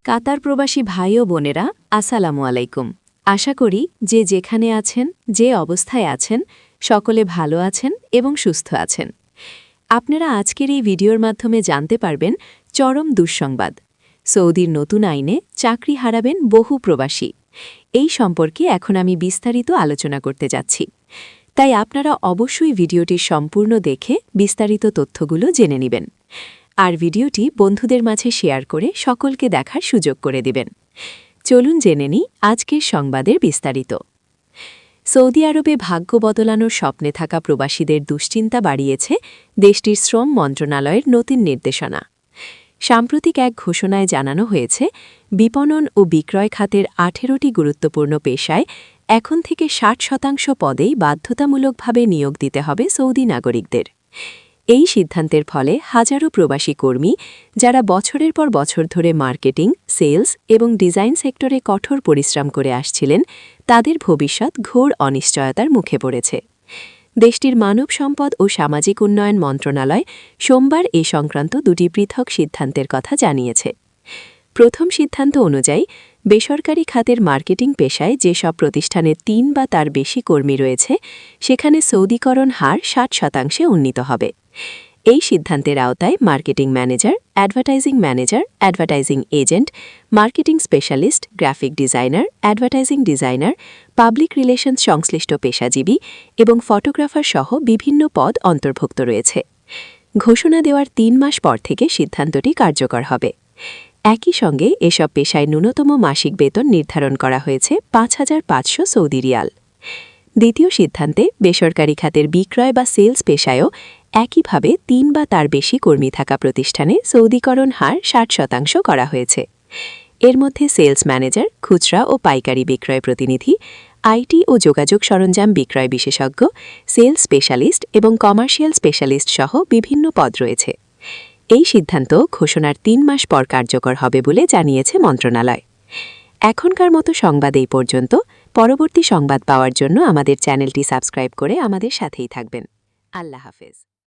কাতার প্রবাসী ভাই ও বোনেরা আসসালামু আলাইকুম। আশা করি যে যেখানে আছেন, যে অবস্থায় আছেন, সকলে ভালো আছেন এবং সুস্থ আছেন। আপনারা আজকের এই ভিডিওর মাধ্যমে জানতে পারবেন চরম দুঃসংবাদ। সৌদির নতুন আইনে চাকরি হারাবেন বহু প্রবাসী। এই সম্পর্কে এখন আমি বিস্তারিত আলোচনা করতে যাচ্ছি। তাই আপনারা অবশ্যই ভিডিওটি সম্পূর্ণ দেখে বিস্তারিত তথ্যগুলো জেনে নেবেন। আর ভিডিওটি বন্ধুদের মাঝে শেয়ার করে সকলকে দেখার সুযোগ করে দিবেন। চলুন জেনে নিই আজকের সংবাদের বিস্তারিত। সৌদি আরবে ভাগ্য বদলানোর স্বপ্নে থাকা প্রবাসীদের দুশ্চিন্তা বাড়িয়েছে দেশটির শ্রম মন্ত্রণালয়ের নতুন নির্দেশনা। সাম্প্রতিক এক ঘোষণায় জানানো হয়েছে, বিপণন ও বিক্রয় খাতের 18টি গুরুত্বপূর্ণ পেশায় এখন থেকে 60% পদেই বাধ্যতামূলকভাবে নিয়োগ দিতে হবে সৌদি নাগরিকদের। এই সিদ্ধান্তের ফলে হাজারো প্রবাসী কর্মী, যারা বছরের পর বছর ধরে মার্কেটিং, সেলস এবং ডিজাইন সেক্টরে কঠোর পরিশ্রম করে আসছিলেন, তাদের ভবিষ্যৎ ঘোর অনিশ্চয়তার মুখে পড়েছে। দেশটির মানব সম্পদ ও সামাজিক উন্নয়ন মন্ত্রণালয় সোমবার এ সংক্রান্ত দুটি পৃথক সিদ্ধান্তের কথা জানিয়েছে। প্রথম সিদ্ধান্ত অনুযায়ী, বেসরকারি খাতের মার্কেটিং পেশায় যেসব প্রতিষ্ঠানে 3 বা তার বেশি কর্মী রয়েছে, সেখানে সৌদিকরণ হার 60% উন্নীত হবে। এই সিদ্ধান্তের আওতায় marketing manager, advertising agent, marketing specialist, graphic designer, advertising designer, public relations সংশ্লিষ্ট পেশাজীবী এবং ফটোগ্রাফার সহ বিভিন্ন পদ অন্তর্ভুক্ত রয়েছে। ঘোষণা দেওয়ার 3 মাস পর থেকে সিদ্ধান্তটি কার্যকর হবে। একই সঙ্গে এসব পেশায় ন্যূনতম মাসিক বেতন নির্ধারণ করা হয়েছে 5,500 সৌদি রিয়াল। দ্বিতীয় সিদ্ধান্তে বেসরকারি খাতের বিক্রয় বা সেলস পেশায়ও একইভাবে 3 বা তার বেশি কর্মী থাকা প্রতিষ্ঠানে সৌদিকরণ হার 60% করা হয়েছে। এর মধ্যে সেলস ম্যানেজার, খুচরা ও পাইকারি বিক্রয় প্রতিনিধি, আইটি ও যোগাযোগ সরঞ্জাম বিক্রয় বিশেষজ্ঞ, সেলস স্পেশালিস্ট এবং কমার্শিয়াল স্পেশালিস্ট সহ বিভিন্ন পদ রয়েছে। এই সিদ্ধান্ত ঘোষণার 3 মাস পর কার্যকর হবে বলে জানিয়েছে মন্ত্রণালয়। এখনকার মতো সংবাদ এই পর্যন্ত। পরবর্তী সংবাদ পাওয়ার জন্য আমাদের চ্যানেলটি সাবস্ক্রাইব করে আমাদের সাথেই থাকবেন। আল্লাহ হাফেজ।